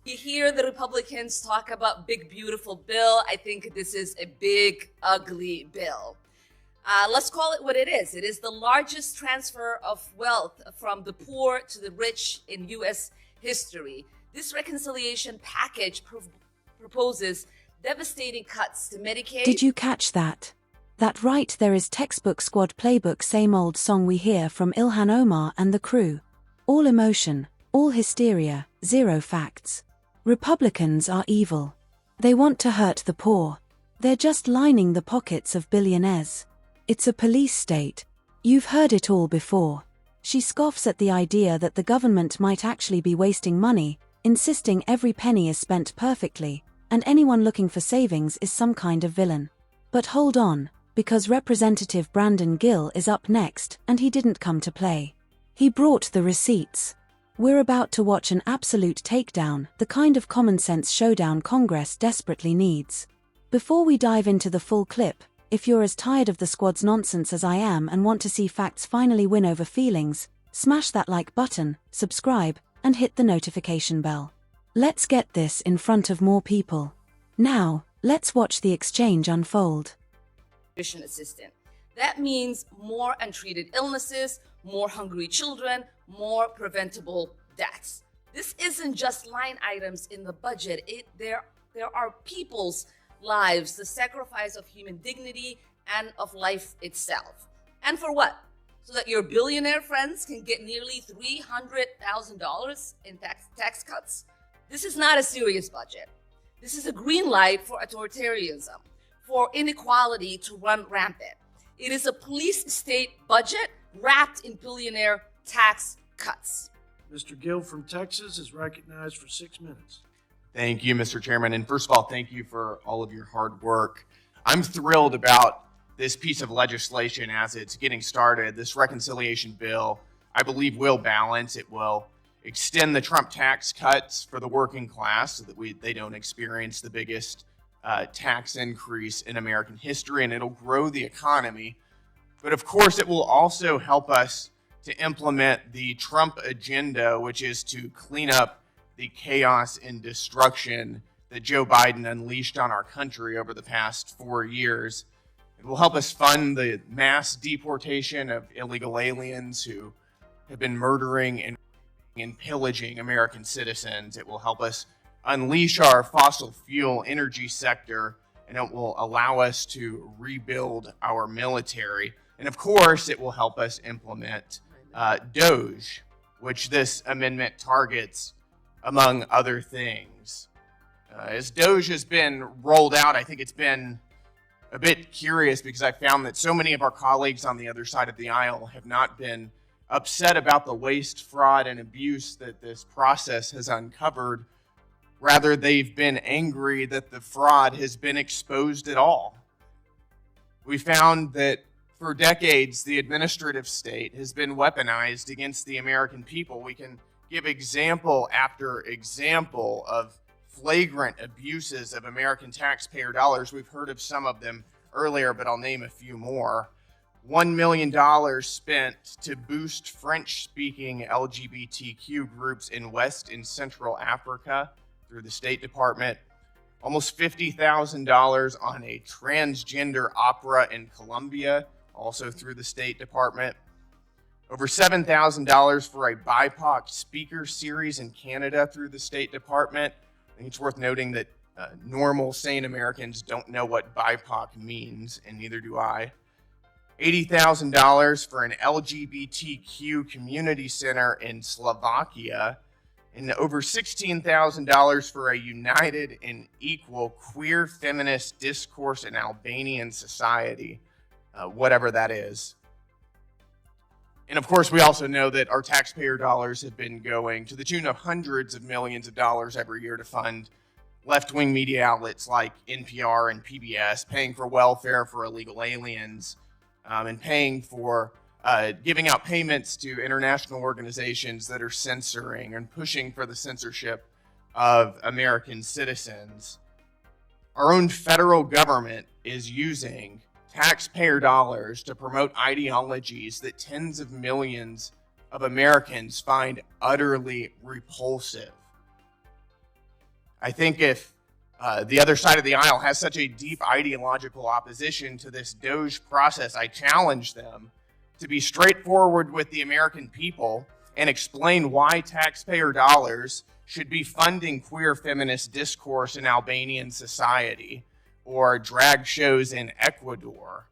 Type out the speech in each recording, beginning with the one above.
You hear the Republicans talk about big, beautiful bill. I think this is a big, ugly bill. Let's call it what it is. It is the largest transfer of wealth from the poor to the rich in U.S. history. This reconciliation package proposes devastating cuts to Medicaid. Did you catch that? That right there is textbook squad playbook, same old song we hear from Ilhan Omar and the crew. All emotion, all hysteria, zero facts. Republicans are evil. They want to hurt the poor. They're just lining the pockets of billionaires. It's a police state. You've heard it all before. She scoffs at the idea that the government might actually be wasting money, insisting every penny is spent perfectly, and anyone looking for savings is some kind of villain. But hold on, because Representative Brandon Gill is up next, and he didn't come to play. He brought the receipts. We're about to watch an absolute takedown, the kind of common-sense showdown Congress desperately needs. Before we dive into the full clip, if you're as tired of the squad's nonsense as I am and want to see facts finally win over feelings, smash that like button, subscribe, and hit the notification bell. Let's get this in front of more people. Now, let's watch the exchange unfold. Assistant. That means more untreated illnesses, more hungry children, more preventable deaths. This isn't just line items in the budget. There are people's lives, the sacrifice of human dignity and of life itself. And for what? So that your billionaire friends can get nearly $300,000 in tax cuts? This is not a serious budget. This is a green light for authoritarianism, for inequality to run rampant. It is a police state budget wrapped in billionaire tax cuts. Mr. Gill from Texas is recognized for 6 minutes. Thank you, Mr. Chairman. And first of all, thank you for all of your hard work. I'm thrilled about this piece of legislation as it's getting started. This reconciliation bill, I believe, will balance. It will extend the Trump tax cuts for the working class so that they don't experience the biggest tax increase in American history, and it'll grow the economy. But of course, it will also help us to implement the Trump agenda, which is to clean up the chaos and destruction that Joe Biden unleashed on our country over the past 4 years. It will help us fund the mass deportation of illegal aliens who have been murdering and pillaging American citizens. It will help us unleash our fossil fuel energy sector, and it will allow us to rebuild our military. And of course, it will help us implement DOGE, which this amendment targets, among other things. As DOGE has been rolled out, I think it's been a bit curious because I found that so many of our colleagues on the other side of the aisle have not been upset about the waste, fraud, and abuse that this process has uncovered. Rather, they've been angry that the fraud has been exposed at all. We found that for decades, the administrative state has been weaponized against the American people. We can give example after example of flagrant abuses of American taxpayer dollars. We've heard of some of them earlier, but I'll name a few more. $1 million spent to boost French-speaking LGBTQ groups in West and Central Africa through the State Department. Almost $50,000 on a transgender opera in Colombia, also through the State Department. Over $7,000 for a BIPOC speaker series in Canada through the State Department. I think it's worth noting that normal, sane Americans don't know what BIPOC means, and neither do I. $80,000 for an LGBTQ community center in Slovakia, and over $16,000 for a united and equal queer feminist discourse in Albanian society, whatever that is. And of course, we also know that our taxpayer dollars have been going to the tune of hundreds of millions of dollars every year to fund left-wing media outlets like NPR and PBS, paying for welfare for illegal aliens, and paying for giving out payments to international organizations that are censoring and pushing for the censorship of American citizens. Our own federal government is using taxpayer dollars to promote ideologies that tens of millions of Americans find utterly repulsive. I think if the other side of the aisle has such a deep ideological opposition to this DOGE process, I challenge them to be straightforward with the American people and explain why taxpayer dollars should be funding queer feminist discourse in Albanian society or drag shows in Ecuador.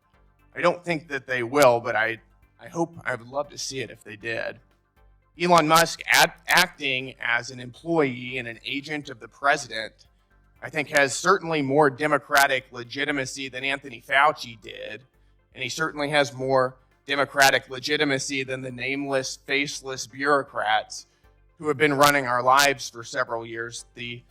I don't think that they will, but I would love to see it if they did. Elon Musk acting as an employee and an agent of the president, I think, has certainly more democratic legitimacy than Anthony Fauci did, and he certainly has more democratic legitimacy than the nameless, faceless bureaucrats who have been running our lives for several years, the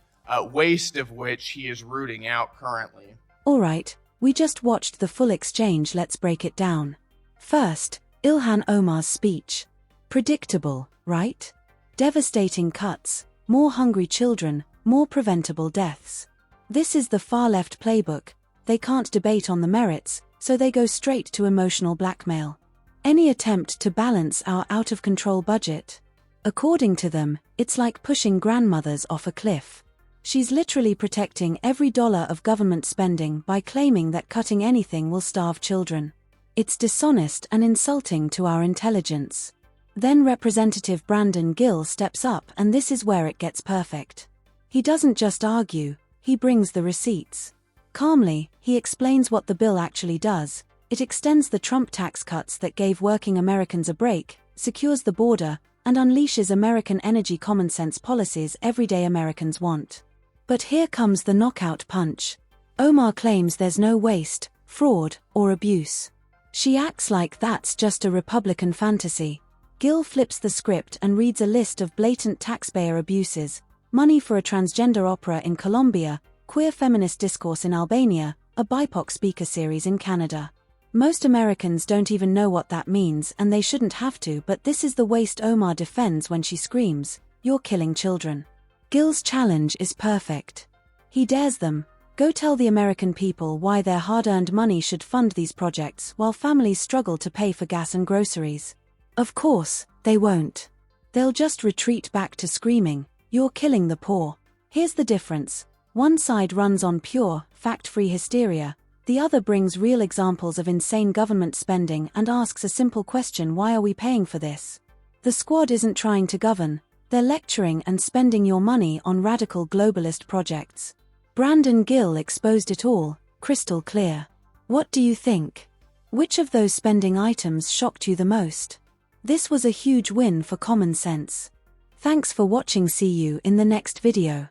waste of which he is rooting out currently. All right, we just watched the full exchange, let's break it down. First, Ilhan Omar's speech. Predictable, right? Devastating cuts, more hungry children, more preventable deaths. This is the far-left playbook. They can't debate on the merits, so they go straight to emotional blackmail. Any attempt to balance our out-of-control budget? According to them, it's like pushing grandmothers off a cliff. She's literally protecting every dollar of government spending by claiming that cutting anything will starve children. It's dishonest and insulting to our intelligence. Then Representative Brandon Gill steps up, and this is where it gets perfect. He doesn't just argue, he brings the receipts. Calmly, he explains what the bill actually does. It extends the Trump tax cuts that gave working Americans a break, secures the border, and unleashes American energy common sense policies everyday Americans want. But here comes the knockout punch. Omar claims there's no waste, fraud, or abuse. She acts like that's just a Republican fantasy. Gill flips the script and reads a list of blatant taxpayer abuses: money for a transgender opera in Colombia, queer feminist discourse in Albania, a BIPOC speaker series in Canada. Most Americans don't even know what that means, and they shouldn't have to, but this is the waste Omar defends when she screams, "You're killing children." Gill's challenge is perfect. He dares them, go tell the American people why their hard-earned money should fund these projects while families struggle to pay for gas and groceries. Of course, they won't. They'll just retreat back to screaming, "You're killing the poor." Here's the difference. One side runs on pure, fact-free hysteria. The other brings real examples of insane government spending and asks a simple question: why are we paying for this? The squad isn't trying to govern, they're lecturing and spending your money on radical globalist projects. Brandon Gill exposed it all, crystal clear. What do you think? Which of those spending items shocked you the most? This was a huge win for common sense. Thanks for watching. See you in the next video.